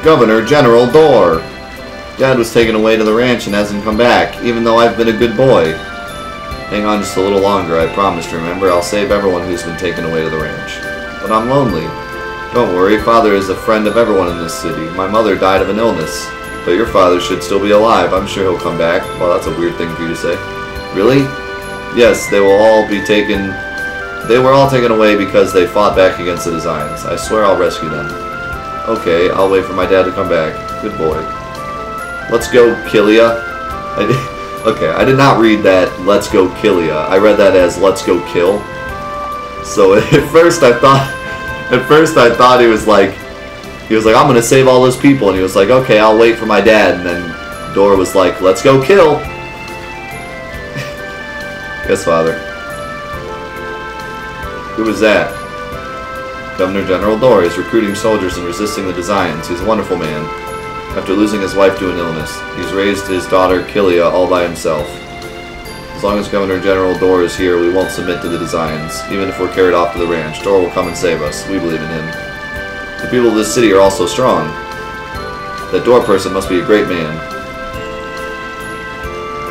Governor General Door. Dad was taken away to the ranch and hasn't come back, even though I've been a good boy. Hang on just a little longer, I promised, remember? I'll save everyone who's been taken away to the ranch. But I'm lonely. Don't worry, Father is a friend of everyone in this city. My mother died of an illness. But your father should still be alive. I'm sure he'll come back. Well, that's a weird thing for you to say. Really? Yes, they were all taken away because they fought back against the Designs. I swear I'll rescue them. Okay, I'll wait for my dad to come back. Good boy. Let's go, Killia. Okay, I did not read that, let's go, Killia. I read that as, let's go, kill. So at first I thought he was like, I'm gonna save all those people, and he was like, okay, I'll wait for my dad, and then Dora was like, let's go kill. Yes, Father. Who was that? Governor General Dora is recruiting soldiers and resisting the Designs. He's a wonderful man. After losing his wife to an illness, he's raised his daughter Killia all by himself. As long as Governor General Dora is here, we won't submit to the Designs. Even if we're carried off to the ranch, Dora will come and save us. We believe in him. The people of this city are also strong. That Dora person must be a great man.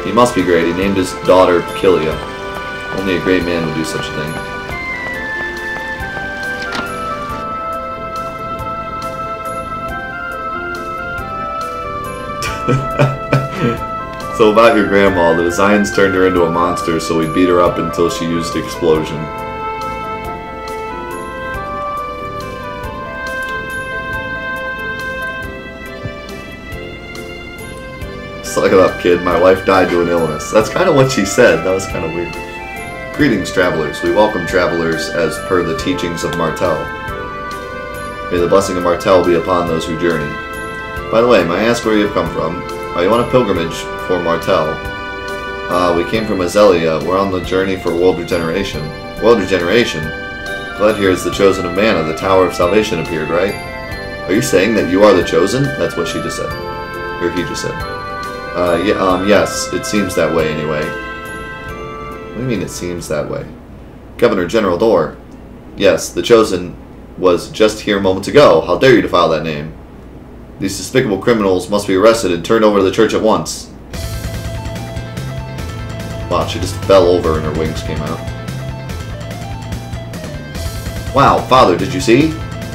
He must be great. He named his daughter Killia. Only a great man would do such a thing. So about your grandma, the Designs turned her into a monster, so we beat her up until she used explosion. Suck it up, kid. My wife died to an illness. That's kind of what she said. That was kind of weird. Greetings, travelers. We welcome travelers as per the teachings of Martel. May the blessing of Martel be upon those who journey. By the way, may I ask where you have come from? Are you on a pilgrimage for Martel? We came from Azelia. We're on the journey for world regeneration. World regeneration? Glad here is the Chosen of Mana. The Tower of Salvation appeared, right? Are you saying that you are the Chosen? That's what she just said. Or he just said. Yes. It seems that way anyway. What do you mean it seems that way? Governor General Dor. Yes, the Chosen was just here moments ago. How dare you defile that name? These despicable criminals must be arrested and turned over to the church at once. Wow, she just fell over and her wings came out. Wow, Father, did you see?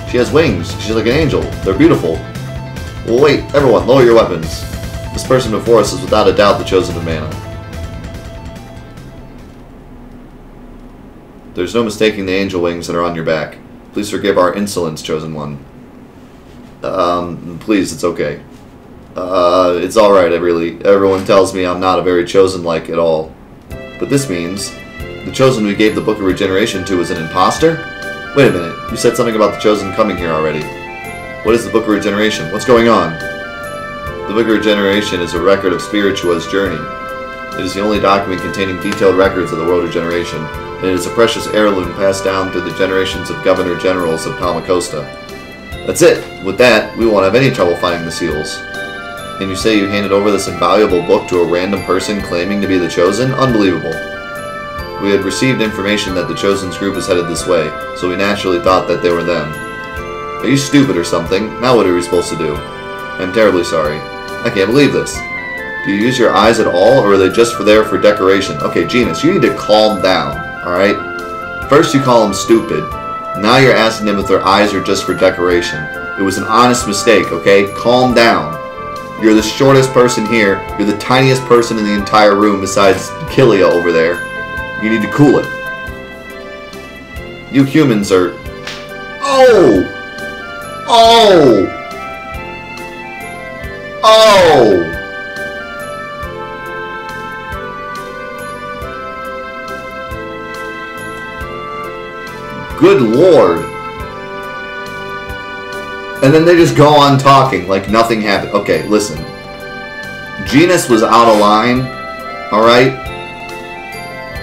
She has wings. She's like an angel. They're beautiful. Well, wait, everyone, lower your weapons. This person before us is without a doubt the Chosen of Mana. There's no mistaking the angel wings that are on your back. Please forgive our insolence, Chosen One. Please, it's okay. It's alright, everyone tells me I'm not a very Chosen-like at all. But this means the Chosen we gave the Book of Regeneration to is an imposter? Wait a minute, you said something about the Chosen coming here already. What is the Book of Regeneration? What's going on? The Book of Regeneration is a record of Spiritua's journey. It is the only document containing detailed records of the world of regeneration, and it is a precious heirloom passed down through the generations of Governor Generals of Palmacosta. That's it. With that, we won't have any trouble finding the seals. And you say you handed over this invaluable book to a random person claiming to be the Chosen? Unbelievable. We had received information that the Chosen's group is headed this way, so we naturally thought that they were them. Are you stupid or something? Now what are we supposed to do? I'm terribly sorry. I can't believe this. Do you use your eyes at all, or are they just there for decoration? Okay, Genus, you need to calm down, alright? First you call them stupid. Now you're asking them if their eyes are just for decoration. It was an honest mistake, okay? Calm down. You're the shortest person here. You're the tiniest person in the entire room besides Killia over there. You need to cool it. You humans are... Oh! Oh! Oh! Good lord. And then they just go on talking like nothing happened. Okay, listen. Genus was out of line. Alright?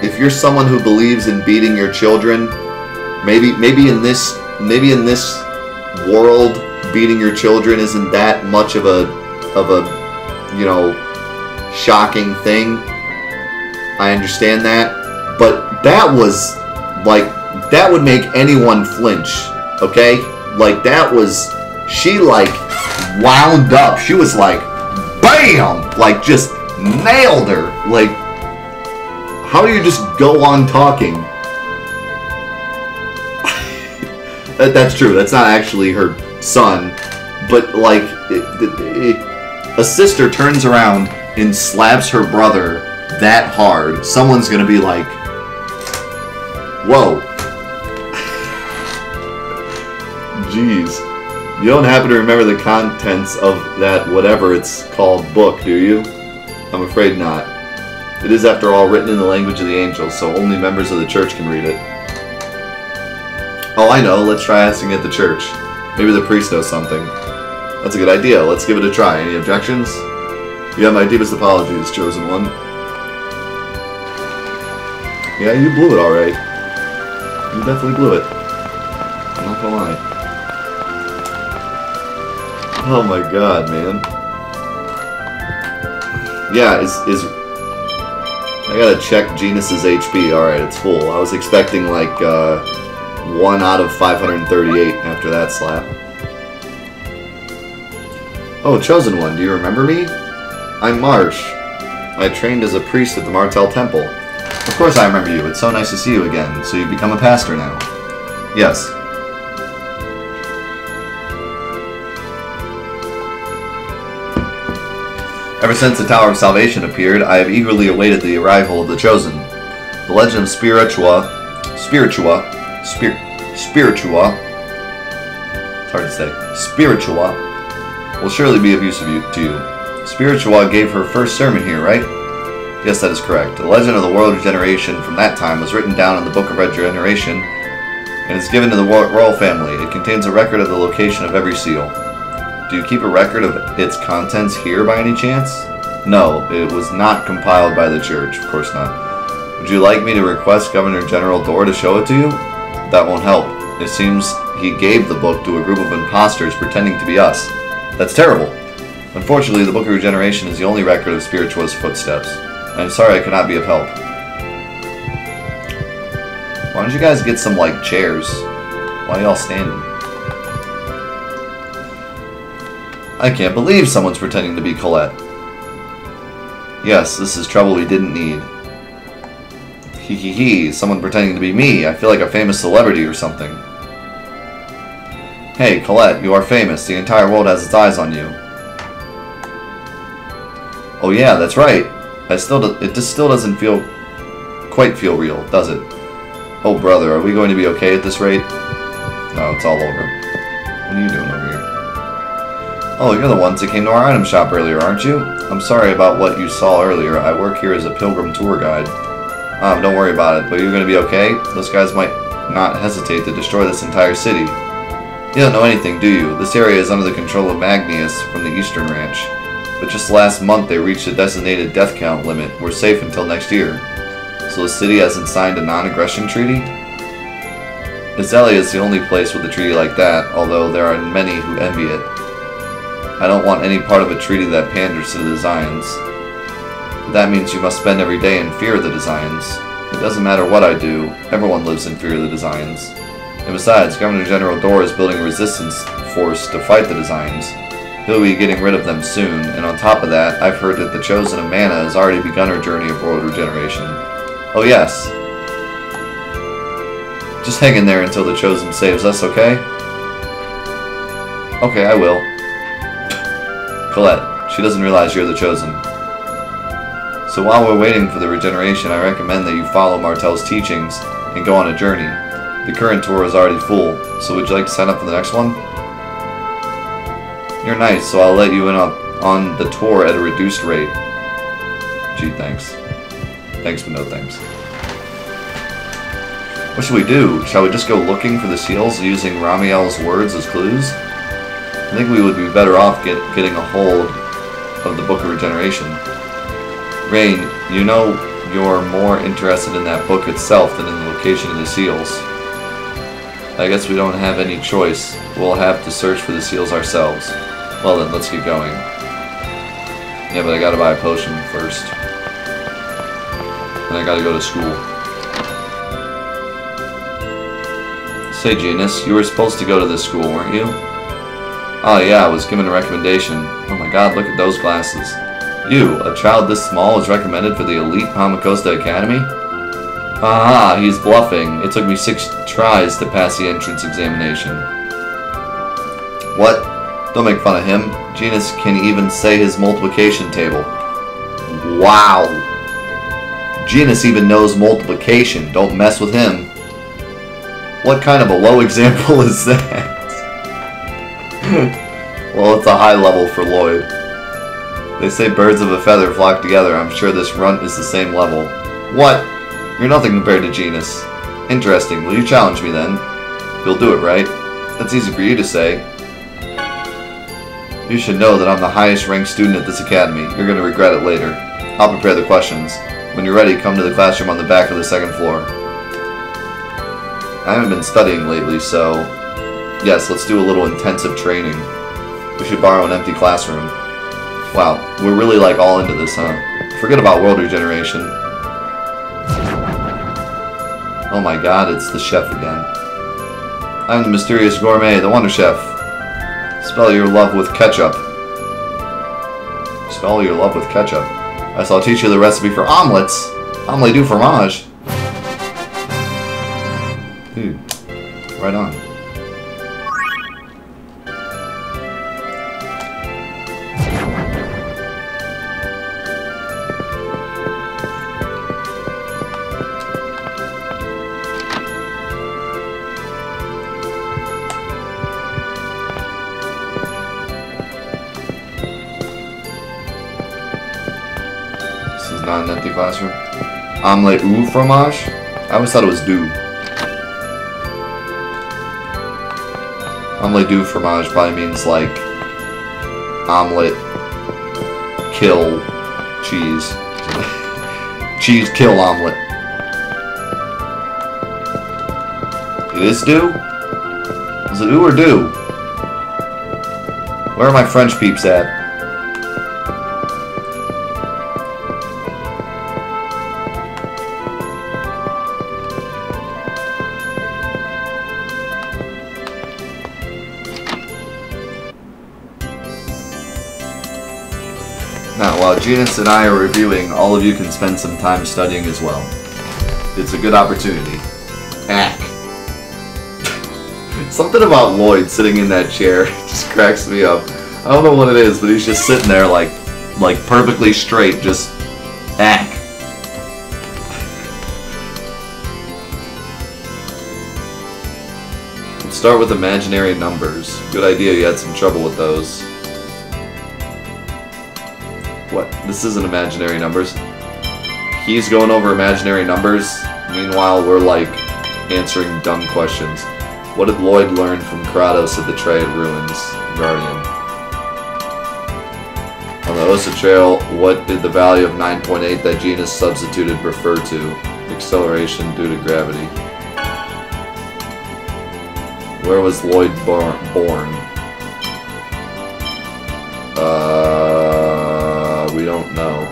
If you're someone who believes in beating your children, maybe in this world, beating your children isn't that much of a you know, shocking thing. I understand that. But that was like, that would make anyone flinch, okay? Like, that was she like wound up. She was like, BAM! Like just nailed her. Like, how do you just go on talking? That's true. That's not actually her son. But like, a sister turns around and slaps her brother that hard. Someone's gonna be like, whoa. Jeez. You don't happen to remember the contents of that whatever it's called book, do you? I'm afraid not. It is, after all, written in the language of the angels, so only members of the church can read it. Oh, I know. Let's try asking at the church. Maybe the priest knows something. That's a good idea. Let's give it a try. Any objections? You have my deepest apologies, chosen one. Yeah, you blew it alright. You definitely blew it. I'm not gonna lie. Oh my god, man. Yeah, is I gotta check Genus's HP. Alright, it's full. I was expecting like 1 out of 538 after that slap. Oh, chosen one, do you remember me? I'm Marsh. I trained as a priest at the Martel Temple. Of course I remember you. It's so nice to see you again. So you've become a pastor now. Yes. Ever since the Tower of Salvation appeared, I have eagerly awaited the arrival of the Chosen. The legend of Spiritua, it's hard to say, Spiritua, will surely be of use to you. Spiritua gave her first sermon here, right? Yes, that is correct. The legend of the world regeneration from that time was written down in the Book of Regeneration and is given to the royal family. It contains a record of the location of every seal. Do you keep a record of its contents here by any chance? No, it was not compiled by the church. Of course not. Would you like me to request Governor General Dorr to show it to you? That won't help. It seems he gave the book to a group of imposters pretending to be us. That's terrible. Unfortunately, the Book of Regeneration is the only record of Spiritua's footsteps. I am sorry I could not be of help. Why don't you guys get some, like, chairs? Why are y'all standing? I can't believe someone's pretending to be Colette. Yes, this is trouble we didn't need. Hee hee hee, someone pretending to be me. I feel like a famous celebrity or something. Hey, Colette, you are famous. The entire world has its eyes on you. Oh yeah, that's right. It just still doesn't quite feel real, does it? Oh brother, are we going to be okay at this rate? No, it's all over. What are you doing over here? Oh, you're the ones that came to our item shop earlier, aren't you? I'm sorry about what you saw earlier. I work here as a pilgrim tour guide. Don't worry about it, but you're going to be okay? Those guys might not hesitate to destroy this entire city. You don't know anything, do you? This area is under the control of Magnius from the Eastern Ranch. But just last month they reached a designated death count limit. We're safe until next year. So the city hasn't signed a non-aggression treaty? Azalea is the only place with a treaty like that, although there are many who envy it. I don't want any part of a treaty that panders to the designs. But that means you must spend every day in fear of the designs. It doesn't matter what I do, everyone lives in fear of the designs. And besides, Governor General Dorr is building a resistance force to fight the designs. He'll be getting rid of them soon, and on top of that, I've heard that the Chosen of Mana has already begun her journey of world regeneration. Oh yes. Just hang in there until the Chosen saves us, okay? Okay, I will. Colette, she doesn't realize you're the Chosen. So while we're waiting for the regeneration, I recommend that you follow Martel's teachings and go on a journey. The current tour is already full, so would you like to sign up for the next one? You're nice, so I'll let you in on the tour at a reduced rate. Gee, thanks. Thanks, but no thanks. What should we do? Shall we just go looking for the seals using Ramiel's words as clues? I think we would be better off getting a hold of the Book of Regeneration. Rain, you know you're more interested in that book itself than in the location of the seals. I guess we don't have any choice. We'll have to search for the seals ourselves. Well then, let's get going. Yeah, but I gotta buy a potion first. And I gotta go to school. Say, Genus, you were supposed to go to this school, weren't you? Oh yeah, I was given a recommendation. Oh my god, look at those glasses. You, a child this small, is recommended for the elite Palmacosta Academy? Aha, he's bluffing. It took me 6 tries to pass the entrance examination. What? Don't make fun of him. Genus can even say his multiplication table. Wow. Genus even knows multiplication. Don't mess with him. What kind of a low example is that? Well, it's a high level for Lloyd. They say birds of a feather flock together. I'm sure this runt is the same level. What? You're nothing compared to Genus. Interesting. Will you challenge me then? You'll do it, right? That's easy for you to say. You should know that I'm the highest ranked student at this academy. You're going to regret it later. I'll prepare the questions. When you're ready, come to the classroom on the back of the 2nd floor. I haven't been studying lately, so... Yes, let's do a little intensive training. We should borrow an empty classroom. Wow, we're really like all into this, huh? Forget about world regeneration. Oh my god, it's the chef again. I'm the mysterious gourmet, the Wonder Chef. Spell your love with ketchup. Spell your love with ketchup. I shall teach you the recipe for omelets. Omelette du fromage. Dude, right on. Not an empty classroom. Omelette au fromage? I always thought it was du. Omelette du fromage probably means like omelette kill cheese. Cheese kill omelette. It is du? Is it do or do? Where are my French peeps at? Now, while Genus and I are reviewing, all of you can spend some time studying as well. It's a good opportunity. Ack. Something about Lloyd sitting in that chair just cracks me up. I don't know what it is, but he's just sitting there like perfectly straight, just ack. Let's start with imaginary numbers. Good idea, you had some trouble with those. What? This isn't imaginary numbers. He's going over imaginary numbers. Meanwhile, we're like answering dumb questions. What did Lloyd learn from Kratos at the Triad Ruins, Guardian? On the Osa Trail, what did the value of 9.8 that Genus substituted refer to? Acceleration due to gravity. Where was Lloyd born? We don't know.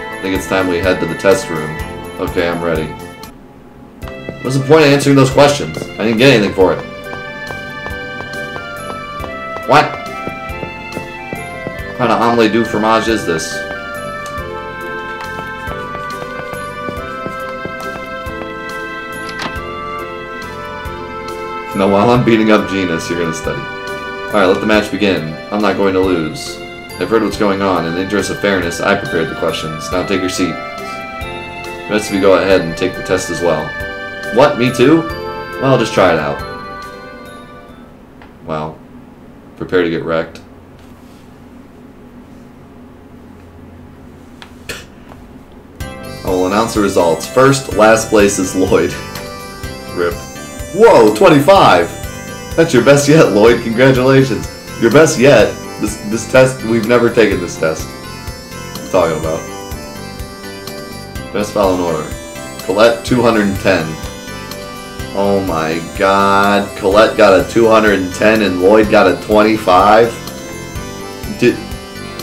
I think it's time we head to the test room. Okay, I'm ready. What's the point of answering those questions? I didn't get anything for it. What? What kind of omelette du fromage is this? Now, while I'm beating up Genus, you're gonna study. Alright, let the match begin. I'm not going to lose. I've heard what's going on. In the interest of fairness, I prepared the questions. Now take your seat. The rest of you go ahead and take the test as well. What? Me too? Well, I'll just try it out. Wow. Prepare to get wrecked. I will announce the results. First, last place is Lloyd. Rip. Whoa, 25! That's your best yet, Lloyd. Congratulations. Your best yet. This test, we've never taken this test. What are you talking about? Best file in order. Colette, 210. Oh my god. Colette got a 210 and Lloyd got a 25?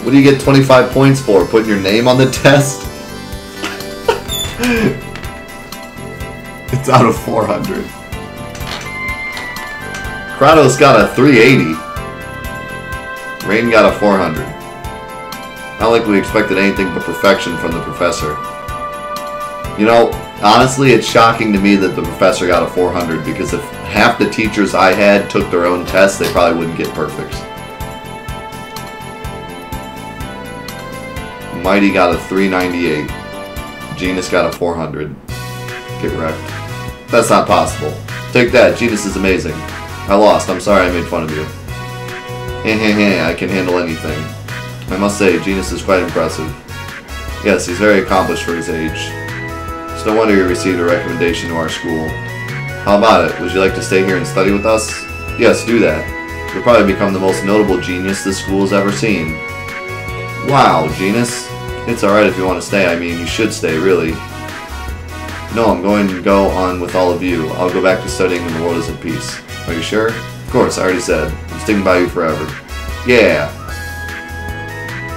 What do you get 25 points for? Putting your name on the test? It's out of 400. Kratos got a 380. Rain got a 400. Not like we expected anything but perfection from the professor. You know, honestly, it's shocking to me that the professor got a 400, because if half the teachers I had took their own tests, they probably wouldn't get perfects. Mighty got a 398. Genus got a 400. Get wrecked. That's not possible. Take that. Genus is amazing. I lost. I'm sorry I made fun of you. I can handle anything. I must say, Genus is quite impressive. Yes, he's very accomplished for his age. It's no wonder he received a recommendation to our school. How about it? Would you like to stay here and study with us? Yes, do that. You'll probably become the most notable genius this school has ever seen. Wow, Genus. It's alright if you want to stay. I mean, you should stay, really. No, I'm going to go on with all of you. I'll go back to studying when the world is at peace. Are you sure? Of course, I already said. I'm sticking by you forever. Yeah.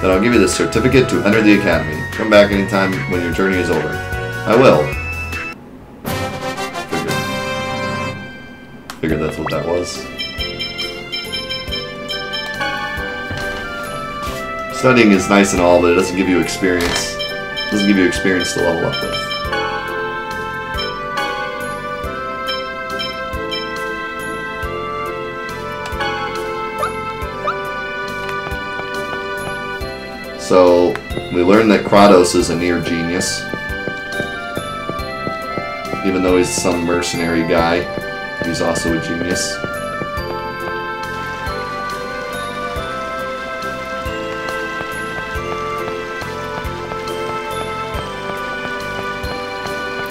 Then I'll give you this certificate to enter the academy. Come back anytime when your journey is over. I will. Figured that's what that was. Studying is nice and all, but it doesn't give you experience. It doesn't give you experience to level up with. So, we learned that Kratos is a near genius. Even though he's some mercenary guy, he's also a genius.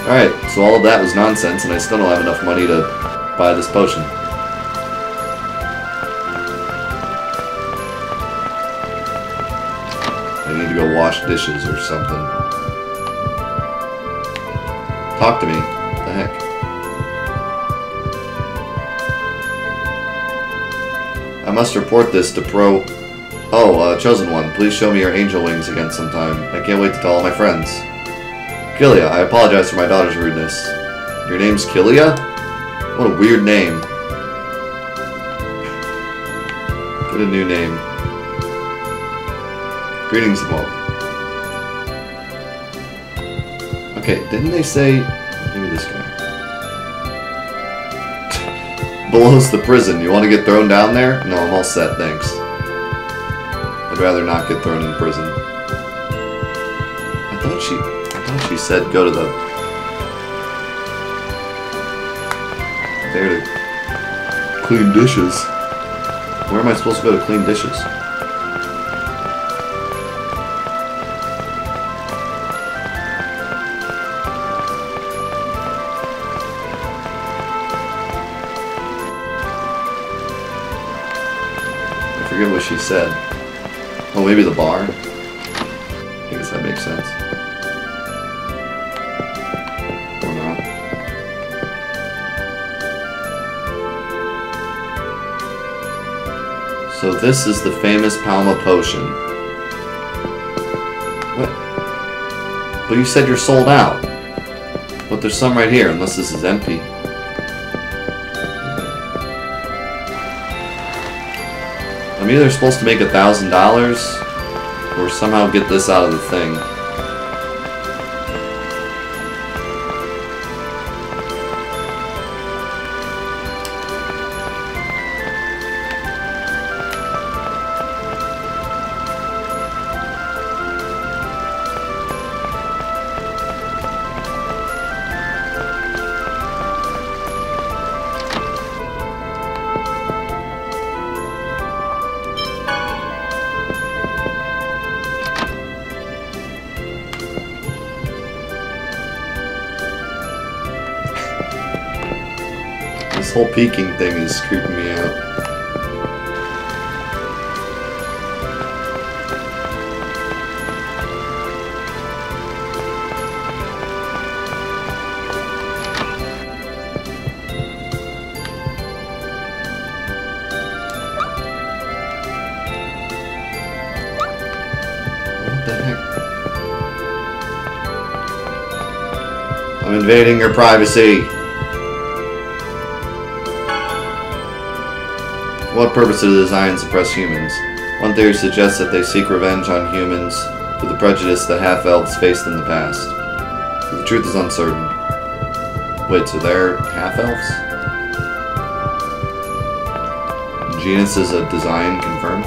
Alright, so all of that was nonsense, and I still don't have enough money to buy this potion. I need to go wash dishes or something. Talk to me. What the heck? I must report this to Pro... Oh, Chosen One, please show me your angel wings again sometime. I can't wait to tell all my friends. Kilia, I apologize for my daughter's rudeness. Your name's Kilia? What a weird name. Get a new name. Greetings, Mo. Okay, didn't they say... Give me this guy. Below's the prison. You want to get thrown down there? No, I'm all set, thanks. I'd rather not get thrown in prison. I thought she said go to the... There to clean dishes. Where am I supposed to go to clean dishes? I forget what she said. Oh, maybe the bar? I guess that makes sense. Or not. So this is the famous Palma potion. What? But you said you're sold out. But there's some right here, unless this is empty. I'm either supposed to make $1,000 or somehow get this out of the thing. This whole peeking thing is creeping me out. What the heck? I'm invading your privacy. What purpose do the designs suppress humans? One theory suggests that they seek revenge on humans for the prejudice that half-elves faced in the past. But the truth is uncertain. Wait, so they're half-elves? Genus is a design confirmed?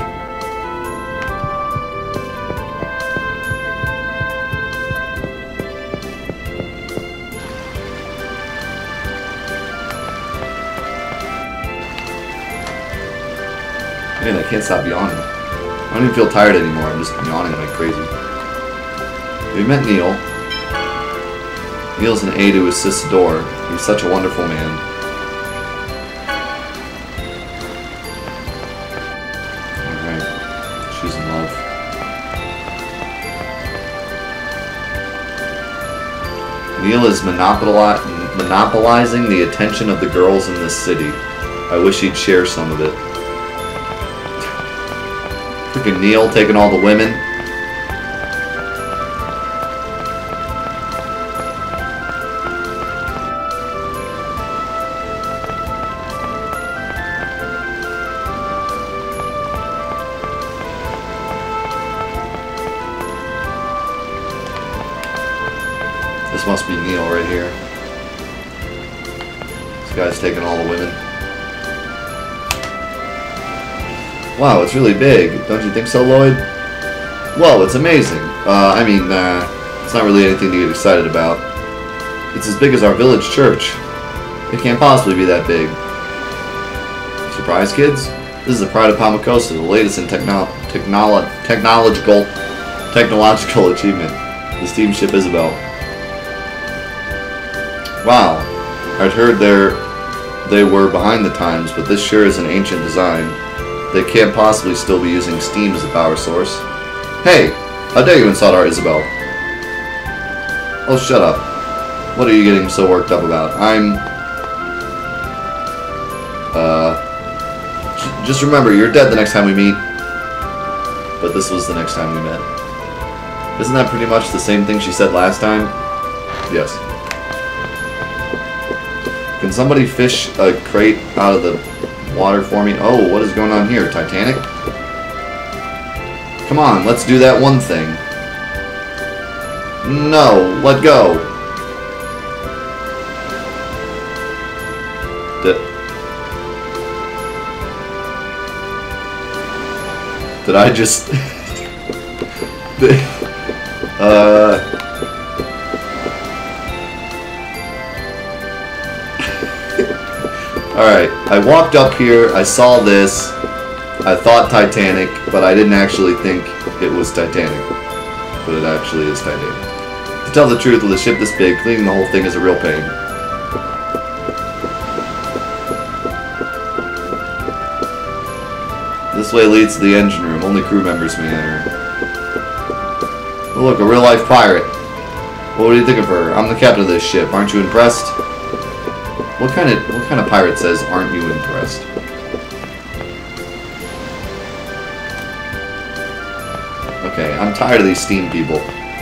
Man, I can't stop yawning. I don't even feel tired anymore, I'm just yawning like crazy. We met Neil. Neil's an aide who assists Door. He's such a wonderful man. Alright. She's in love. Neil is monopolizing the attention of the girls in this city. I wish he'd share some of it. Freaking Neil taking all the women. This must be Neil right here. This guy's taking all the women. Wow, it's really big. Don't you think so, Lloyd? Whoa, it's amazing. It's not really anything to get excited about. It's as big as our village church. It can't possibly be that big. Surprise, kids? This is the pride of Pamacosta, the latest in technological achievement. The steamship Isabel. Wow. I'd heard they were behind the times, but this sure is an ancient design. They can't possibly still be using steam as a power source. Hey! How dare you insult our Isabel? Oh, shut up. What are you getting so worked up about? Just remember, you're dead the next time we meet. But this was the next time we met. Isn't that pretty much the same thing she said last time? Yes. Can somebody fish a crate out of the water for me? Oh, what is going on here? Titanic? Come on, let's do that one thing. No, let go. Did I just... Alright, I walked up here, I saw this, I thought Titanic, but I didn't actually think it was Titanic. But it actually is Titanic. To tell the truth, with a ship this big, cleaning the whole thing is a real pain. This way leads to the engine room, only crew members may enter. Oh, look, a real-life pirate. What do you think of her? I'm the captain of this ship, aren't you impressed? What kind of pirate says, aren't you impressed? Okay, I'm tired of these steam people.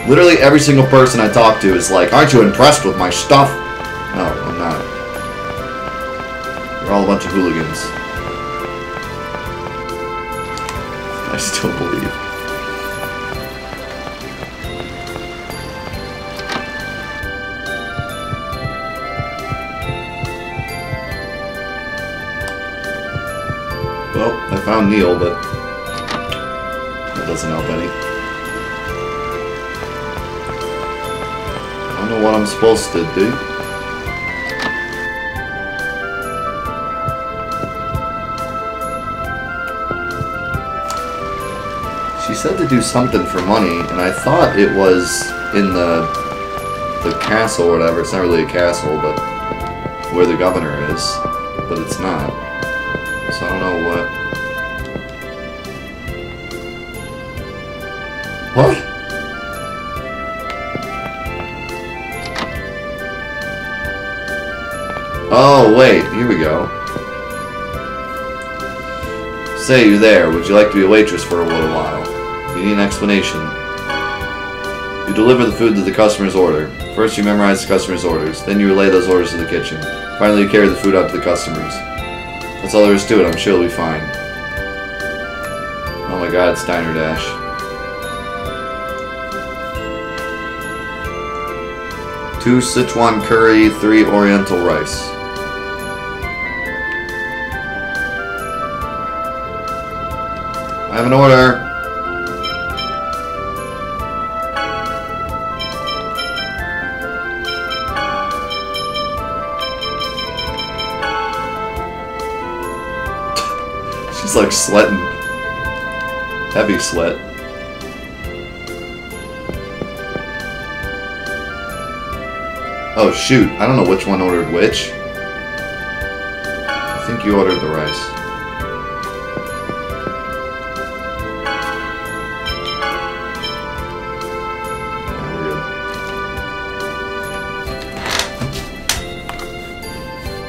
Literally every single person I talk to is like, aren't you impressed with my stuff? No, I'm not. You're all a bunch of hooligans. I still believe. Well, I found Neil, but that doesn't help any. I don't know what I'm supposed to do. She said to do something for money, and I thought it was in the castle or whatever. It's not really a castle, but where the governor is. But it's not. So I don't know what... What? Oh, wait. Here we go. Say, you there. Would you like to be a waitress for a little while? You need an explanation. You deliver the food to the customer's order. First you memorize the customer's orders. Then you relay those orders to the kitchen. Finally you carry the food out to the customers. That's all there is to it. I'm sure it'll be fine. Oh my god, it's Diner Dash. Two Sichuan curry, 3 Oriental rice. I have an order. She's like sweating. Heavy sweat. Oh shoot, I don't know which one ordered which. I think you ordered the rice. Yeah, we're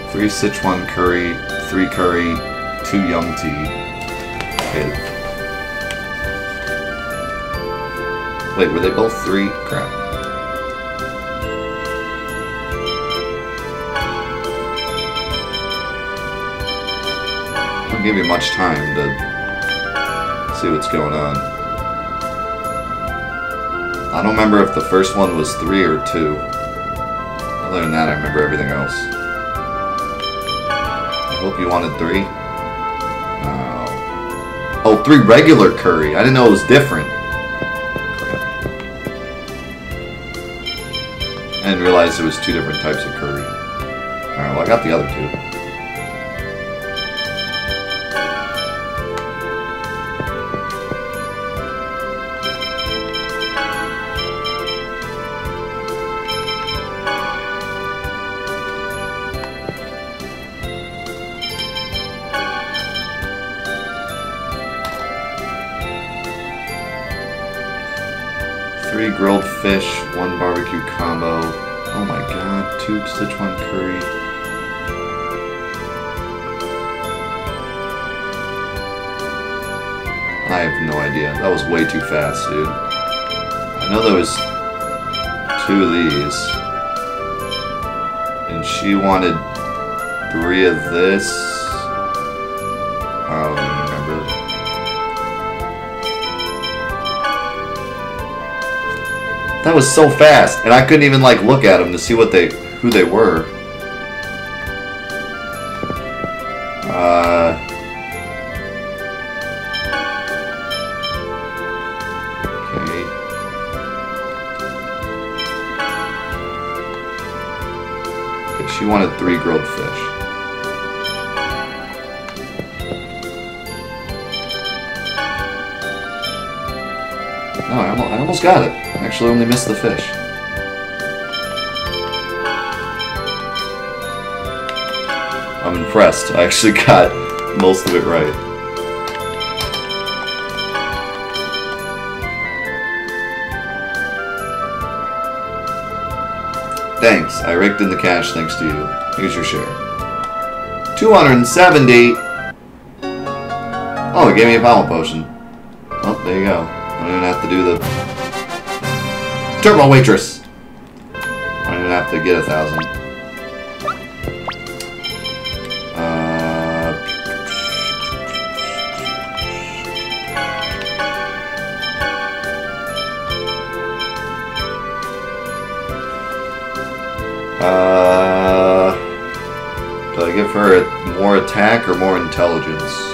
good. 3 Sichuan curry, 3 curry, 2 young tea. Okay. Wait, were they both 3? Crap. Don't give you much time to see what's going on. I don't remember if the first one was 3 or 2. Other than that, I remember everything else. I hope you wanted 3. Oh, 3 regular curry. I didn't know it was different. I didn't realize there was 2 different types of curry. Alright, well I got the other 2. 3 grilled fish, 1 barbecue combo. Oh my god, 2 Sichuan curry. I have no idea. That was way too fast, dude. I know there was 2 of these. And she wanted 3 of this. I don't even remember. That was so fast, and I couldn't even like look at them to see who they were. Okay. Okay, she wanted 3 grilled fish. No, I almost got it. I actually only missed the fish. I'm impressed. I actually got most of it right. Thanks. I raked in the cash thanks to you. Here's your share. 270! Oh, it gave me a power potion. Oh, there you go. I don't even have to do the Turbo Waitress. I don't even have to get 1,000. Do I give her more attack or more intelligence?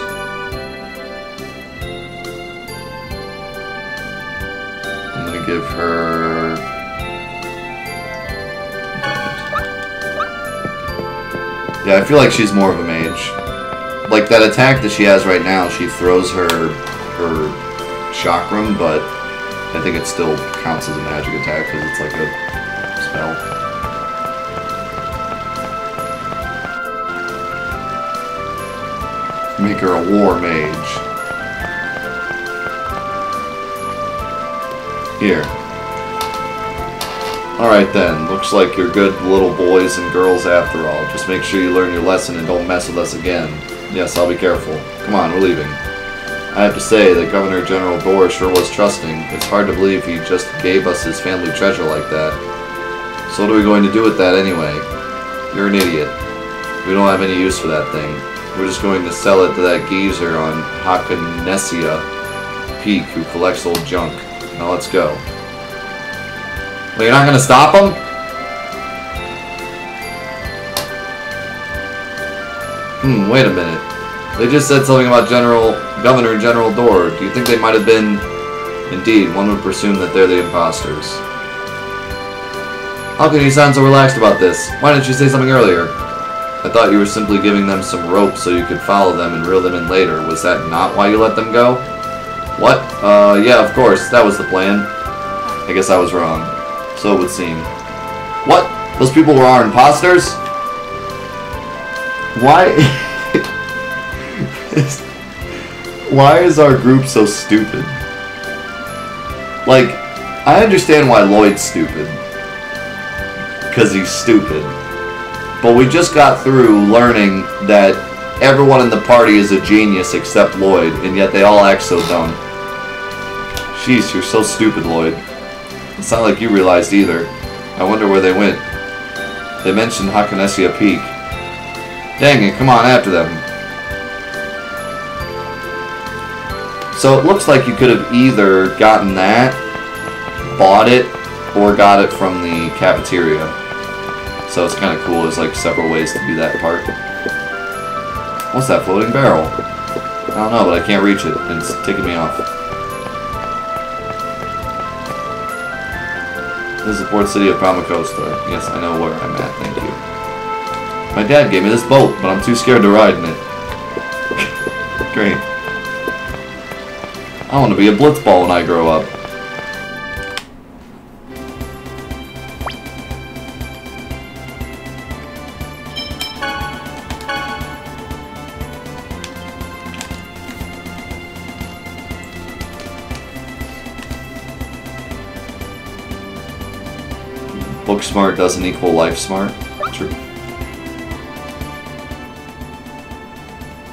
Give her... Yeah, I feel like she's more of a mage. Like that attack that she has right now, she throws her chakram, but I think it still counts as a magic attack because it's like a spell. Make her a war mage. Here. Alright then, looks like you're good little boys and girls after all. Just make sure you learn your lesson and don't mess with us again. Yes, I'll be careful. Come on, we're leaving. I have to say that Governor General Bohr sure was trusting. It's hard to believe he just gave us his family treasure like that. So what are we going to do with that anyway? You're an idiot. We don't have any use for that thing. We're just going to sell it to that geezer on Hakanesia Peak who collects old junk. Now let's go. Well, you're not going to stop him? Wait a minute. They just said something about Governor and General Door. Do you think they might have been... Indeed, one would presume that they're the imposters. How can you sound so relaxed about this? Why didn't you say something earlier? I thought you were simply giving them some rope so you could follow them and reel them in later. Was that not why you let them go? What? Yeah, of course. That was the plan. I guess I was wrong. So it would seem. What? Those people were our imposters? Why? Why is our group so stupid? Like, I understand why Lloyd's stupid. Because he's stupid. But we just got through learning that everyone in the party is a genius except Lloyd, and yet they all act so dumb. Jeez, you're so stupid, Lloyd. It's not like you realized either. I wonder where they went. They mentioned Hakanesia Peak. Dang it, come on, after them. So it looks like you could have either gotten that, bought it, or got it from the cafeteria. So it's kind of cool. There's like several ways to do that part. What's that floating barrel? I don't know, but I can't reach it, and it's ticking me off. This is the port city of Palmacosta. Yes, I know where I'm at, thank you. My dad gave me this boat, but I'm too scared to ride in it. Great. I want to be a blitzball when I grow up. Book smart doesn't equal life smart. True.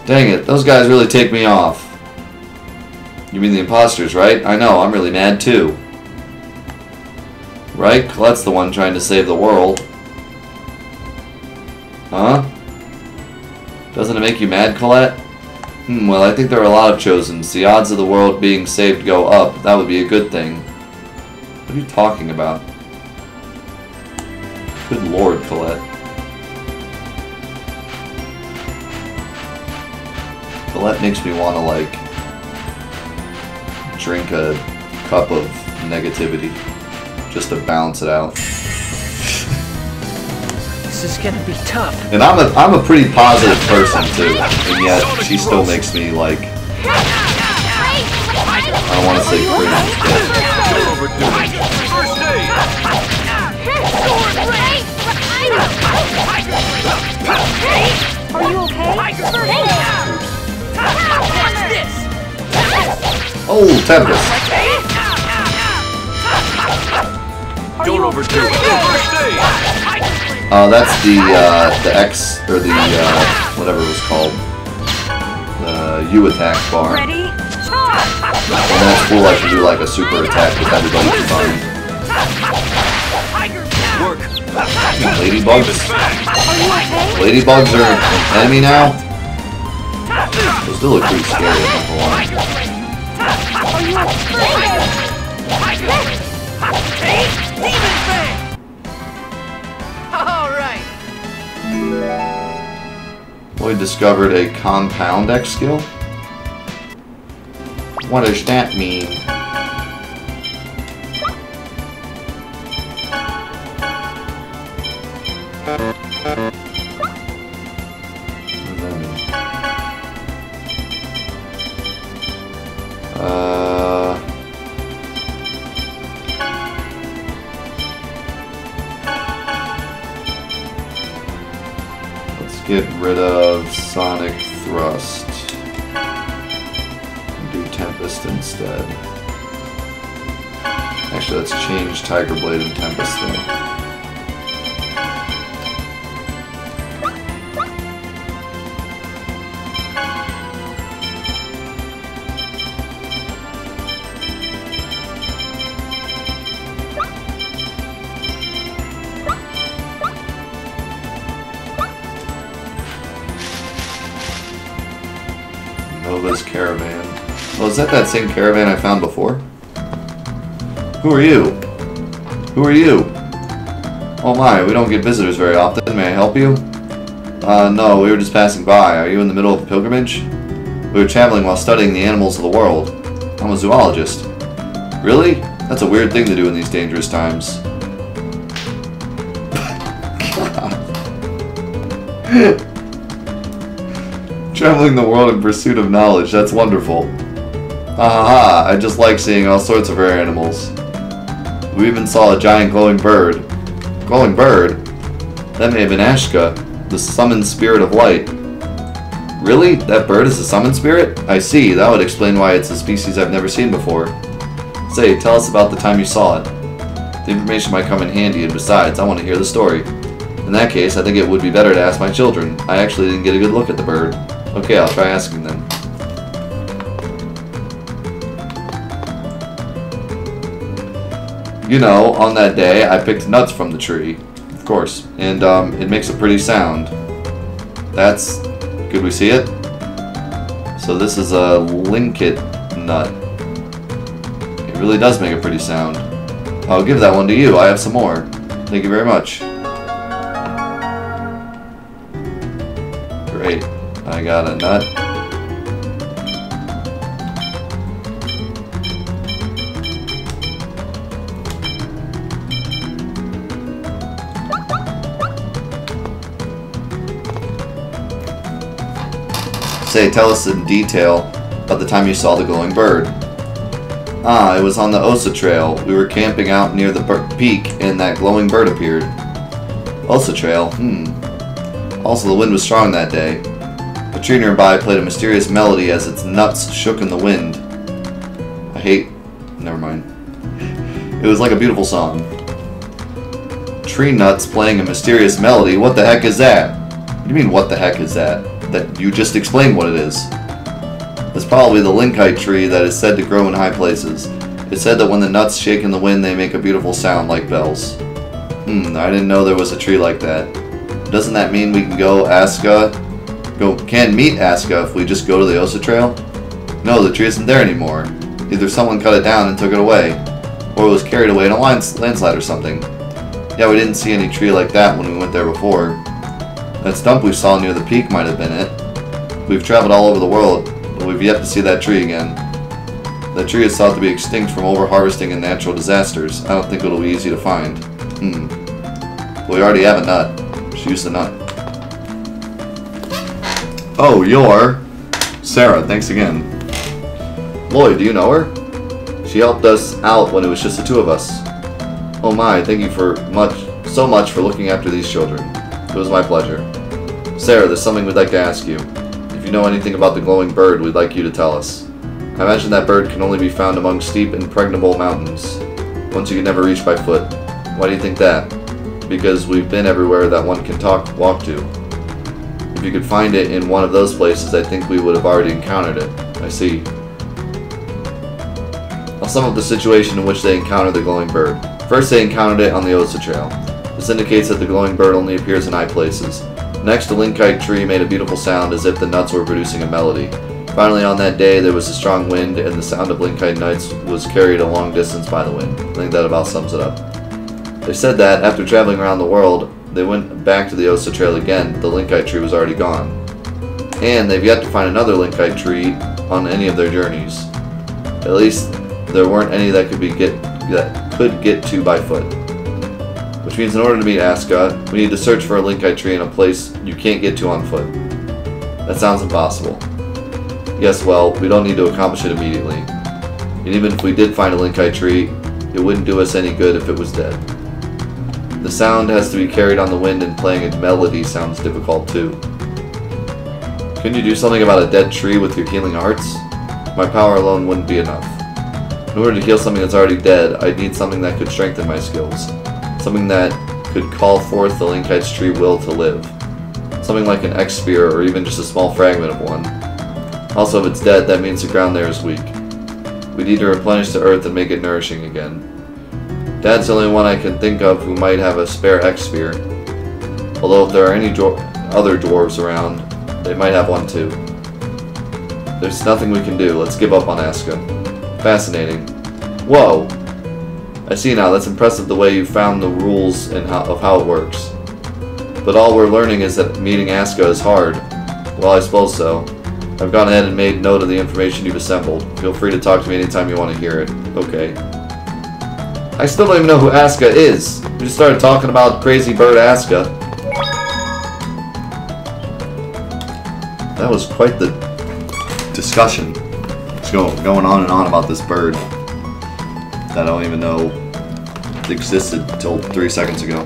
Dang it, those guys really take me off. You mean the imposters, right? I know, I'm really mad too. Right? Colette's the one trying to save the world. Huh? Doesn't it make you mad, Colette? Well, I think there are a lot of Chosens. The odds of the world being saved go up. That would be a good thing. What are you talking about? Good lord, Colette. Colette makes me want to, like, drink a cup of negativity just to balance it out. This is gonna be tough. And I'm a pretty positive person too, and yet she still makes me like, I don't want to say cringe, Are you okay? Watch this! oh, Tempest. Don't overdo it. That's the X or the whatever it was called, the U attack bar. Ready? And that's cool. I can do like a super attack with everybody combined. Ladybugs? Ladybugs are an enemy now? Those do look pretty scary, number one. Alright! Lloyd discovered a compound X skill? What does that mean? Let's get rid of Sonic Thrust and do Tempest instead. Actually, let's change Tiger Blade and Tempest then. Nova's caravan. Oh, is that same caravan I found before? Who are you? Who are you? Oh my, we don't get visitors very often. May I help you? No, we were just passing by. Are you in the middle of a pilgrimage? We were traveling while studying the animals of the world. I'm a zoologist. Really? That's a weird thing to do in these dangerous times. Traveling the world in pursuit of knowledge. That's wonderful. Ha! I just like seeing all sorts of rare animals. We even saw a giant glowing bird. Glowing bird? That may have been Ashka, the summoned spirit of light. Really? That bird is a summoned spirit? I see. That would explain why it's a species I've never seen before. Say, tell us about the time you saw it. The information might come in handy, and besides, I want to hear the story. In that case, I think it would be better to ask my children. I actually didn't get a good look at the bird. Okay, I'll try asking them. You know, on that day, I picked nuts from the tree. Of course. And, it makes a pretty sound. That's... Could we see it? So this is a linkit nut. It really does make a pretty sound. I'll give that one to you. I have some more. Thank you very much. Great. I got a nut. Say, tell us in detail about the time you saw the glowing bird. Ah, it was on the Osa Trail. We were camping out near the peak, and that glowing bird appeared. Osa Trail? Also, the wind was strong that day. A tree nearby played a mysterious melody as its nuts shook in the wind. Never mind. It was like a beautiful song. Tree nuts playing a mysterious melody? What the heck is that? What do you mean, what the heck is that? That you just explained what it is. It's probably the linkite tree that is said to grow in high places. It's said that when the nuts shake in the wind, they make a beautiful sound like bells. I didn't know there was a tree like that. Doesn't that mean we can can meet Aska if we just go to the Osa Trail? No, the tree isn't there anymore. Either someone cut it down and took it away, or it was carried away in a landslide or something. Yeah, we didn't see any tree like that when we went there before. That stump we saw near the peak might have been it. We've traveled all over the world, but we've yet to see that tree again. That tree is thought to be extinct from over-harvesting and natural disasters. I don't think it'll be easy to find. But we already have a nut. Just use the nut. Oh, you're Sarah. Thanks again. Lloyd, do you know her? She helped us out when it was just the two of us. Oh my, thank you so much for looking after these children. It was my pleasure. Sarah, there's something we'd like to ask you. If you know anything about the glowing bird, we'd like you to tell us. I imagine that bird can only be found among steep, impregnable mountains, ones you can never reach by foot. Why do you think that? Because we've been everywhere that one can walk to. If you could find it in one of those places, I think we would have already encountered it. I see. I'll sum up the situation in which they encountered the glowing bird. First, they encountered it on the Osa Trail. This indicates that the glowing bird only appears in high places. Next, the linkite tree made a beautiful sound as if the nuts were producing a melody. Finally, on that day, there was a strong wind, and the sound of linkite nuts was carried a long distance by the wind. I think that about sums it up. They said that, after traveling around the world, they went back to the Osa Trail again, but the linkite tree was already gone. And they've yet to find another linkite tree on any of their journeys. At least, there weren't any that could get to by foot. Which means in order to meet Aska, we need to search for a linkite tree in a place you can't get to on foot. That sounds impossible. Yes, well, we don't need to accomplish it immediately. And even if we did find a linkite tree, it wouldn't do us any good if it was dead. The sound has to be carried on the wind, and playing a melody sounds difficult too. Can you do something about a dead tree with your healing arts? My power alone wouldn't be enough. In order to heal something that's already dead, I'd need something that could strengthen my skills. Something that could call forth the linkite's tree will to live. Something like an X-sphere, or even just a small fragment of one. Also, if it's dead, that means the ground there is weak. We need to replenish the earth and make it nourishing again. Dad's the only one I can think of who might have a spare X-sphere. Although if there are any other dwarves around, they might have one too. There's nothing we can do. Let's give up on Asuka. Fascinating. Whoa! I see now. That's impressive the way you found the rules and of how it works. But all we're learning is that meeting Asuka is hard. Well, I suppose so. I've gone ahead and made note of the information you've assembled. Feel free to talk to me anytime you want to hear it. Okay. I still don't even know who Asuka is. We just started talking about Crazy Bird Asuka. That was quite the discussion. Just going on and on about this bird that I don't even know existed until 3 seconds ago.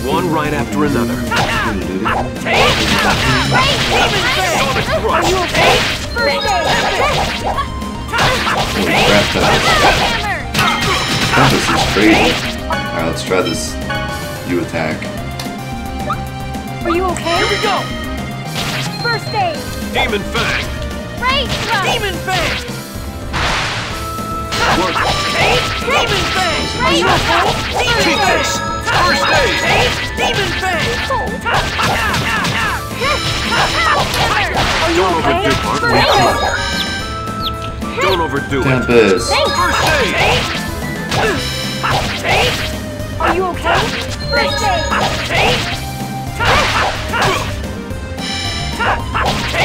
One right after another. Are you okay? This is crazy. Alright, let's try this U attack. Are you okay? Here we go! First aid! Demon Fang. Right thrust! Demon Fang! Work. Demon Fang! Are you okay? Keep this. First aid. Demon Fang! Are you Don't okay? overdo it. Don't overdo it. Tempest. First aid. Are you okay? First aid!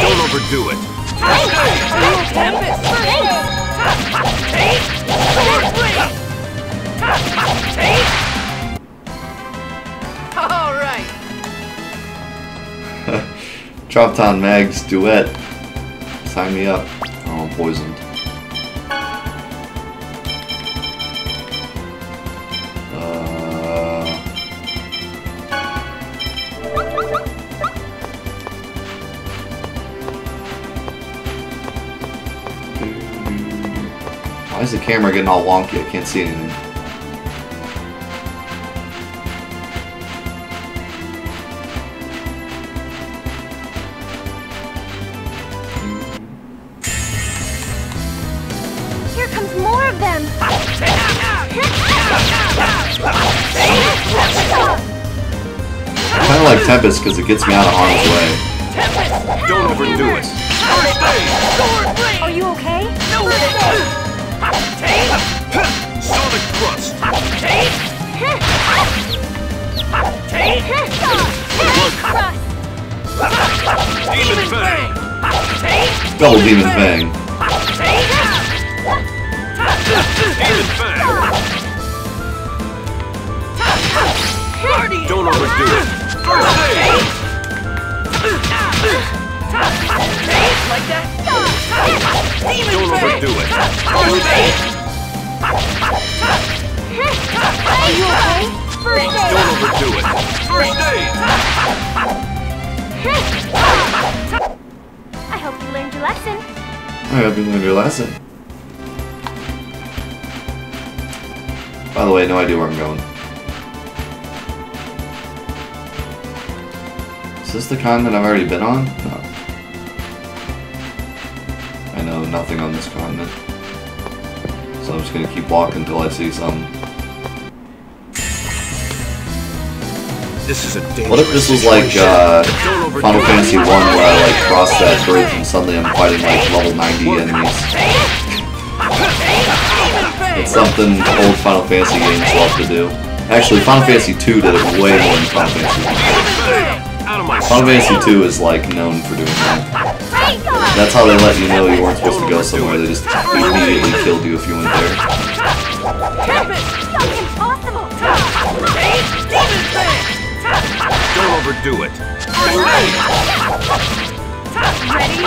Don't overdo it. First aid. Are you okay? All right. Droptown Mag's duet. Sign me up. Oh, I'm poisoned. Why is the camera getting all wonky? I can't see anything. Here comes more of them! I kind of like Tempest because it gets me out of harm's way. Don't overdo it. First aid. Are you okay? Sonic thrust. Demon Fang. Double Demon Fang. Demon Fang. Don't overdo it. First aid. Like that? Don't overdo it. First aid. Are you okay? First aid! Don't overdo it. First aid. I hope you learned your lesson. I hope you learned your lesson. By the way, no idea where I'm going. Is this the continent I've already been on? No. I know nothing on this continent. So I'm just gonna keep walking until I see something. This is a dangerous What if this was like Final Fantasy 1 where I like crossed that bridge and suddenly I'm fighting like level 90 enemies? It's something old Final Fantasy games love to do. Actually, Final Fantasy 2 did it way more than Final Fantasy 1. Out of my Final Fantasy 2 is like known for doing that. That's how they let you know you weren't supposed to go somewhere. They just immediately killed you if you went there. Impossible! Don't overdo it. First aid. Ready?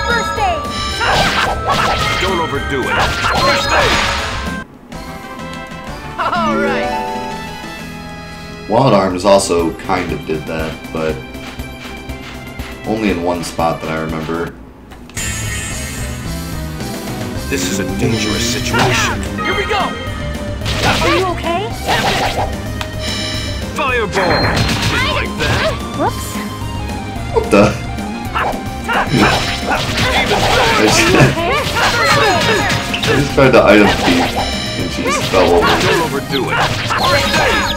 First aid! Don't overdo it. First aid. All right. Wild Arms also kind of did that, but only in one spot that I remember. This is a dangerous situation. Here we go. Are you okay? Fireball. Didn't like that. Whoops. What the? I just tried to item thief, and she just fell over. Don't overdo it. First aid.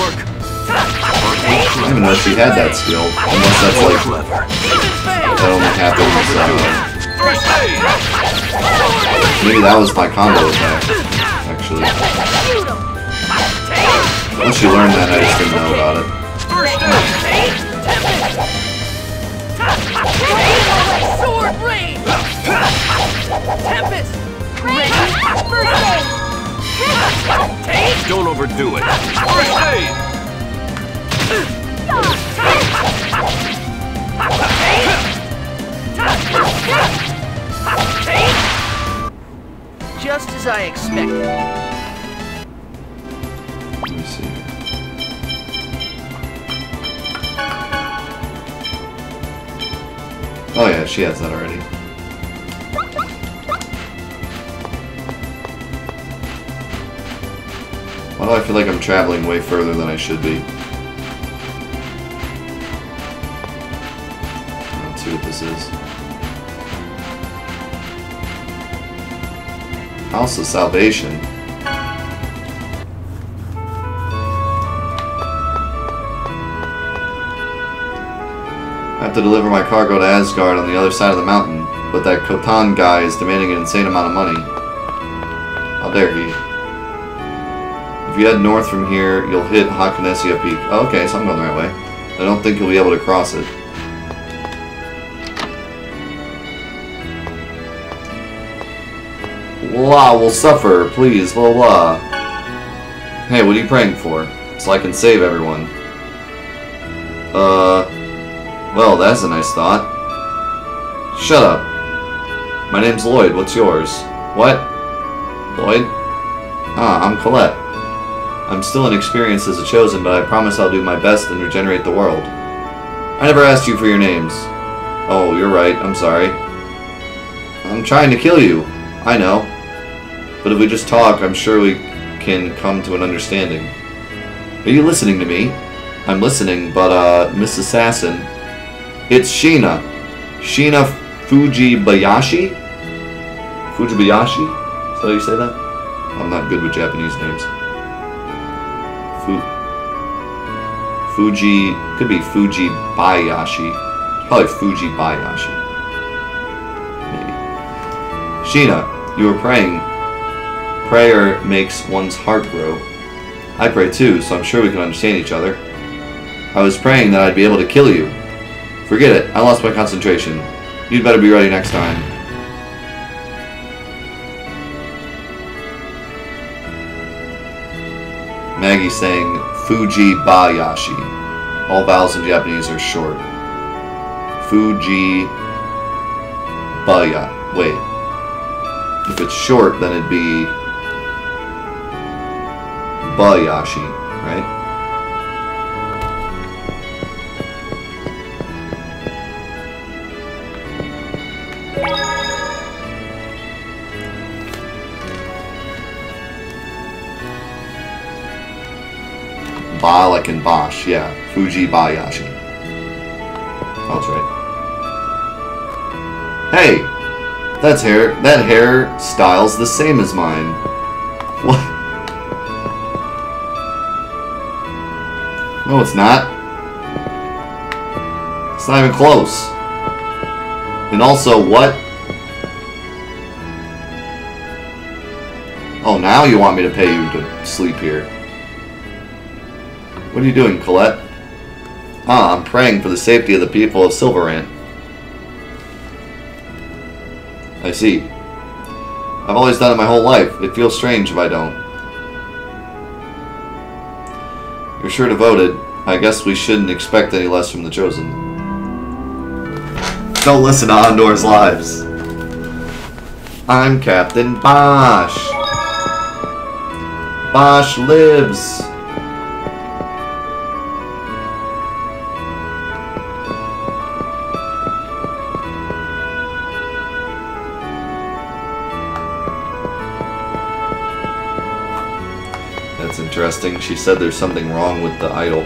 Work. I didn't even know she had that skill, unless that's like, Clever. that only happens, First aid. maybe that was my combo attack, actually. Once you learned that, I just didn't know about it. First aid. Sword rain! Tempest! Ready? First aid. Don't overdo it. First aid. Just as I expected. Let me see. Oh yeah, she has that already. Why do I feel like I'm traveling way further than I should be? Let's see what this is. House of Salvation. I have to deliver my cargo to Asgard on the other side of the mountain, but that Khotan guy is demanding an insane amount of money. How dare he? If you head north from here, you'll hit Hakonesia Peak. Oh, okay, so I'm going the right way. I don't think you'll be able to cross it. Blah will suffer, please, blah blah. Hey, what are you praying for? So I can save everyone. Well, that's a nice thought. Shut up. My name's Lloyd, what's yours? What? Lloyd? Ah, I'm Colette. I'm still inexperienced as a Chosen, but I promise I'll do my best and regenerate the world. I never asked you for your names. Oh, you're right, I'm sorry. I'm trying to kill you. I know. But if we just talk, I'm sure we can come to an understanding. Are you listening to me? I'm listening, but, Miss Assassin... It's Sheena. Sheena Fujibayashi? Fujibayashi? Is that how you say that? I'm not good with Japanese names. Fuji... Could be Fujibayashi. Probably Fujibayashi. Maybe. Sheena, you were praying. Prayer makes one's heart grow. I pray too, so I'm sure we can understand each other. I was praying that I'd be able to kill you. Forget it, I lost my concentration. You'd better be ready next time. Maggie saying Fujibayashi. All vowels in Japanese are short. Fujibaya. Wait. If it's short, then it'd be Bayashi, right? Ba like in Bosch, yeah. Fujibayashi. Oh, that's right. Hey! That hairstyle's the same as mine. What? No, it's not. It's not even close. And also, what? Oh, now you want me to pay you to sleep here. What are you doing, Colette? Ah, I'm praying for the safety of the people of Silverant. I see. I've always done it my whole life. It feels strange if I don't. You're sure devoted. I guess we shouldn't expect any less from the Chosen. Don't listen to Andor's lives. I'm Captain Bosch. Bosch lives. Interesting. She said there's something wrong with the idol.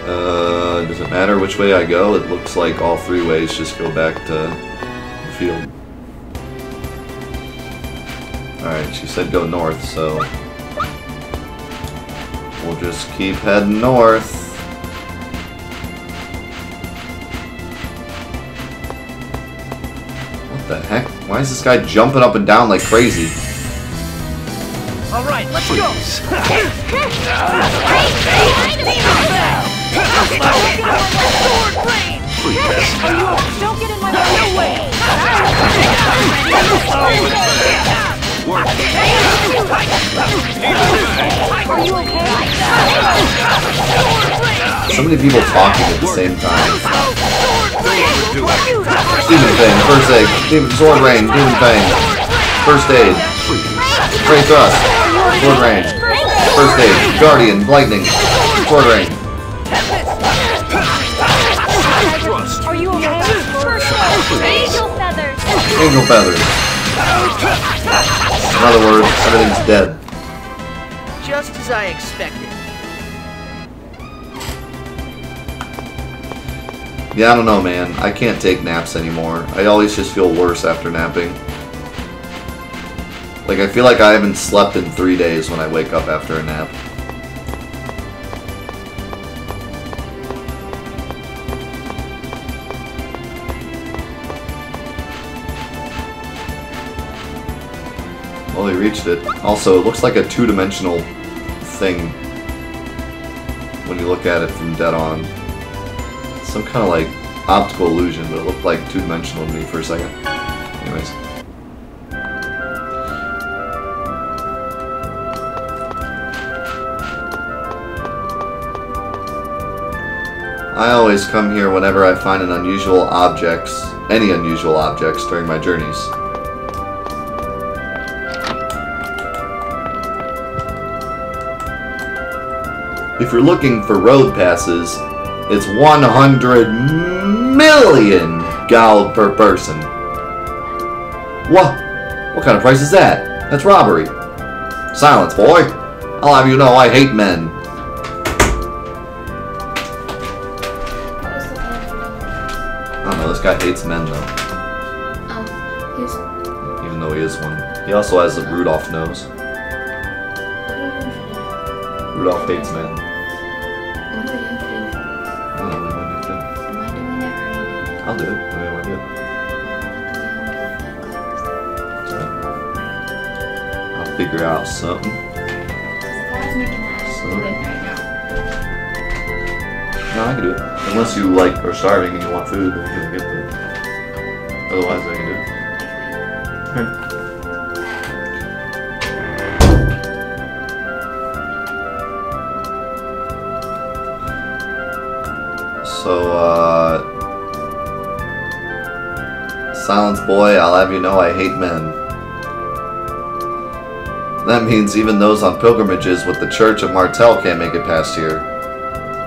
Does it matter which way I go? It looks like all three ways just go back to the field. Alright, she said go north, so we'll just keep heading north. What the heck? Why is this guy jumping up and down like crazy? Alright, let's go! Sword rain! Don't get in my way! Are you okay? So many people talking at the same time. Demon Fang, first aid. Sword Rain, Demon Fang. First aid. Ray Thrust. Sword Rain. First aid. Guardian, Lightning. Sword Rain. Are you okay? Angel feathers. Angel Feathers. In other words, everything's dead. Just as I expected. Yeah, I don't know, man. I can't take naps anymore. I always just feel worse after napping. Like, I feel like I haven't slept in 3 days when I wake up after a nap. Well, he reached it. Also, it looks like a two-dimensional thing when you look at it from dead on. Some kind of like optical illusion, but it looked like two-dimensional to me for a second. Anyways. I always come here whenever I find any unusual objects during my journeys. If you're looking for road passes, it's 100 million gold per person. What? What kind of price is that? That's robbery. Silence, boy. I'll have you know I hate men. I don't know, this guy hates men though. Even though he is one. He also has a Rudolph nose. Rudolph hates men. I'll do it. What do you want to do? I'll figure out something. No, I can do it. Unless you like are starving and you want food, then you can get food. Otherwise, I can do it. Okay. So, silence, boy, I'll have you know I hate men. That means even those on pilgrimages with the Church of Martel can't make it past here.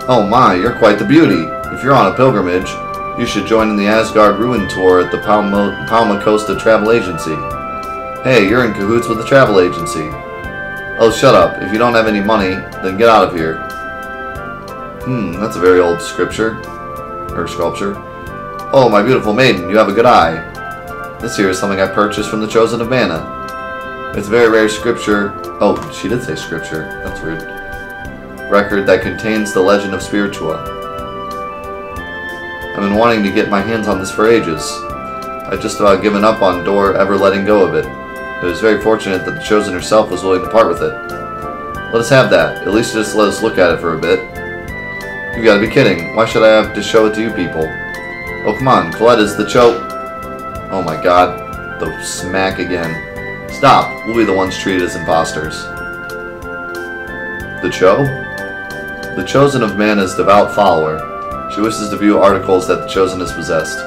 Oh my, you're quite the beauty. If you're on a pilgrimage, you should join in the Asgard Ruin Tour at the Palma Costa Travel Agency. Hey, you're in cahoots with the travel agency. Oh, shut up. If you don't have any money, then get out of here. That's a very old sculpture. Oh, my beautiful maiden, you have a good eye. This here is something I purchased from the Chosen of Mana. It's a very rare scripture. Oh, she did say scripture. That's weird. Record that contains the legend of Spiritua. I've been wanting to get my hands on this for ages. I've just about given up on Dor ever letting go of it. It was very fortunate that the Chosen herself was willing to part with it. Let us have that. At least just let us look at it for a bit. You gotta be kidding. Why should I have to show it to you people? Oh, come on. Coletta's the Oh my god. The smack again. Stop. We'll be the ones treated as imposters. The The Chosen of Mana's devout follower. She wishes to view articles that the Chosen has possessed.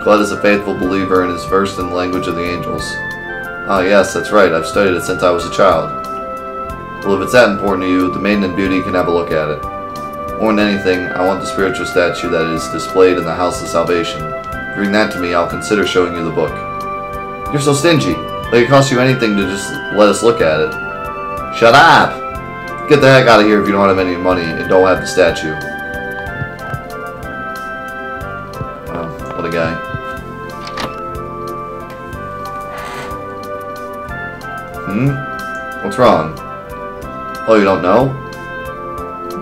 Colette is a faithful believer and is versed in the language of the angels. Ah yes, that's right. I've studied it since I was a child. Well, if it's that important to you, the Maiden in Beauty can have a look at it. More than anything, I want the spiritual statue that is displayed in the House of Salvation. Bring that to me, I'll consider showing you the book. You're so stingy. Like it costs you anything to just let us look at it. Shut up! Get the heck out of here if you don't have any money and don't have the statue. guy. What's wrong? Oh, you don't know?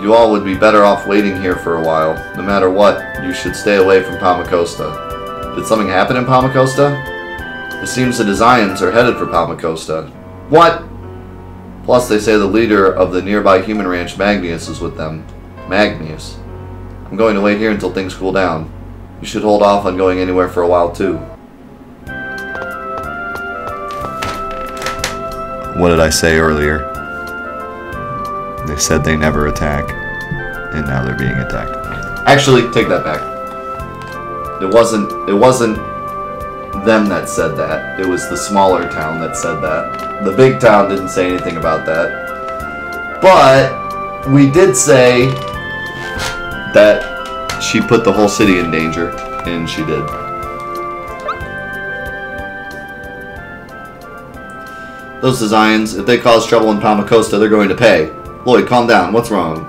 You all would be better off waiting here for a while. No matter what, you should stay away from Palmacosta. Did something happen in Palmacosta? It seems the Designs are headed for Palmacosta. What? Plus, they say the leader of the nearby human ranch, Magnius, is with them. Magnius? I'm going to wait here until things cool down. You should hold off on going anywhere for a while, too. What did I say earlier? They said they never attack, and now they're being attacked. Actually, take that back. It wasn't them that said that. It was the smaller town that said that. The big town didn't say anything about that. But we did say that she put the whole city in danger, and she did. Those Designs, if they cause trouble in Palmacosta, they're going to pay. Lloyd, calm down. What's wrong?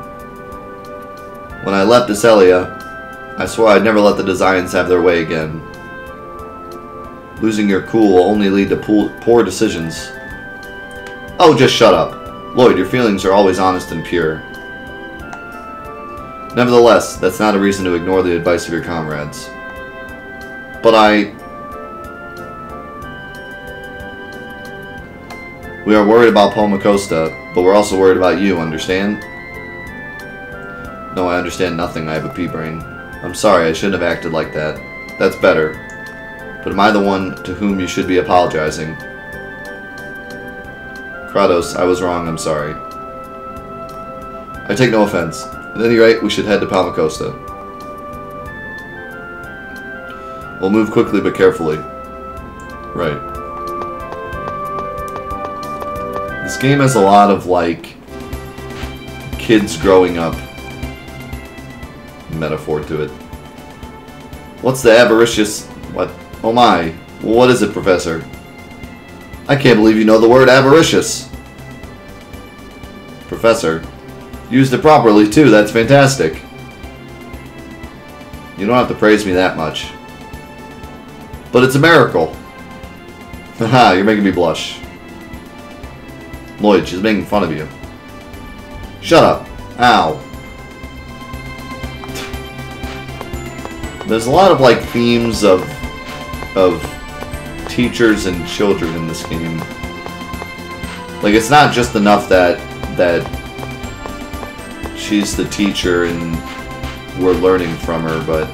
When I left Esselia, I swore I'd never let the Designs have their way again. Losing your cool will only lead to poor decisions. Oh, just shut up. Lloyd, your feelings are always honest and pure. Nevertheless, that's not a reason to ignore the advice of your comrades. But we are worried about Palmacosta, but we're also worried about you, understand? No, I understand nothing. I have a pea brain. I'm sorry, I shouldn't have acted like that. That's better. But am I the one to whom you should be apologizing? Kratos, I was wrong, I'm sorry. I take no offense. At any rate, we should head to Palmacosta. We'll move quickly but carefully. Right. This game has a lot of, like, kids growing up metaphor to it. What's the avaricious... What? Oh my. What is it, Professor? I can't believe you know the word avaricious. Professor. Used it properly, too. That's fantastic. You don't have to praise me that much. But it's a miracle. Haha, you're making me blush. Lloyd, she's making fun of you. Shut up. Ow. There's a lot of, like, themes of teachers and children in this game. Like, it's not just enough that she's the teacher and we're learning from her, but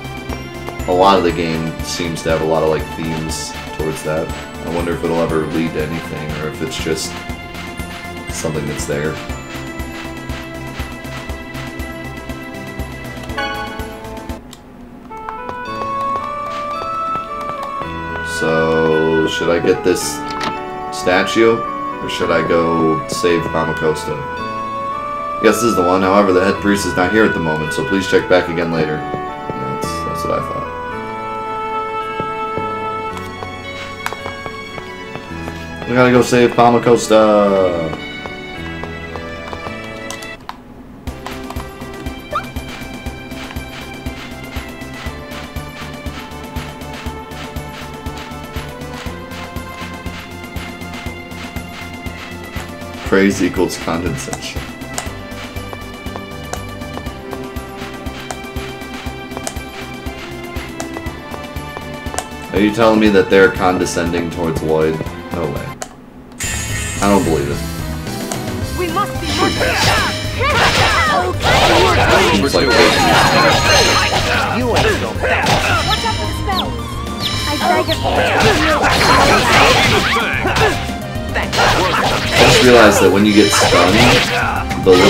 a lot of the game seems to have a lot of, like, themes towards that. I wonder if it'll ever lead to anything, or if it's just something that's there. So, should I get this statue, or should I go save Palmacosta? Yes, this is the one. However, the head priest is not here at the moment, so please check back again later. Yeah, that's what I thought. We gotta go save Palmacosta. Praise equals condensation. Are you telling me that they're condescending towards Lloyd? No way. I don't believe it. We must be more Seems like You ain't so fast. Watch out for the spells. I beg of I just realized that when you get stunned, the little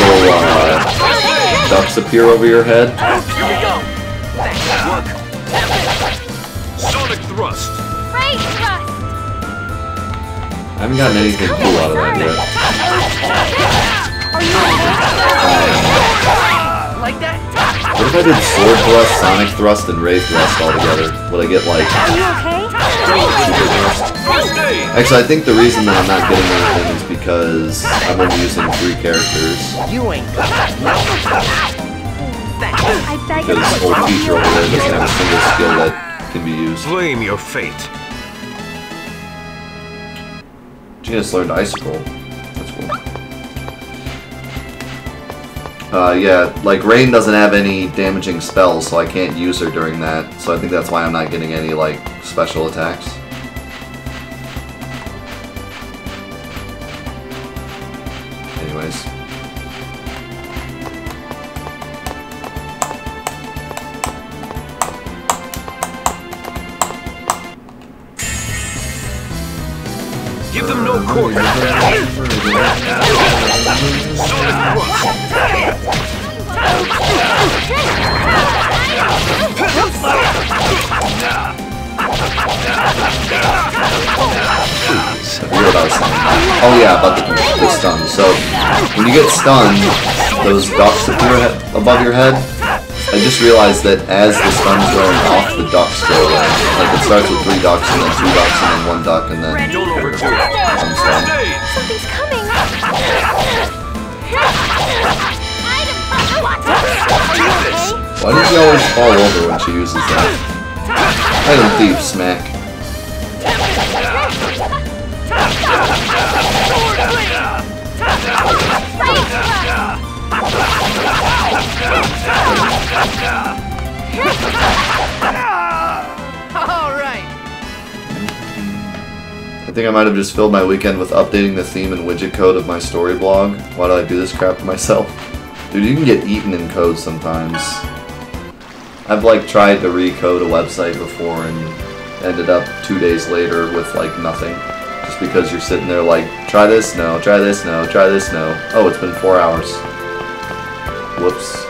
ducks appear over your head. Here we go. Sonic thrust. Great thrust. I haven't gotten anything cool out of that yet. Are you okay? Like that? What if I did Sword Thrust, Sonic Thrust, and Ray Thrust all together? Would I get, like, Are you okay? Super Thrust? First aid. Actually, I think the reason that I'm not getting anything is because I'm only using 3 characters. You ain't got I beg of Because this whole teacher over there doesn't have a single skill that can be used. Blame your fate. She just learned Icicle. That's cool. Yeah, like Rain doesn't have any damaging spells, so I can't use her during that. So I think that's why I'm not getting any, like, special attacks. Anyways. Give them no quarter. Oh yeah, about the stun. So, when you get stunned, those ducks appear above your head. I just realized that as the stun's going off, the ducks go away. Like, it starts with 3 ducks, and then 2 ducks, and then 1 duck, and then Don't overdo it. I'm stunned. Something's coming. Why does she always fall over when she uses that? Item thief, smack. Alright. I think I might have just filled my weekend with updating the theme and widget code of my story blog. Why do I do this crap to myself? Dude, you can get eaten in code sometimes. I've like tried to recode a website before and ended up 2 days later with like nothing. Just because you're sitting there like, try this, no, try this, no, try this, no. Oh, it's been 4 hours. Whoops.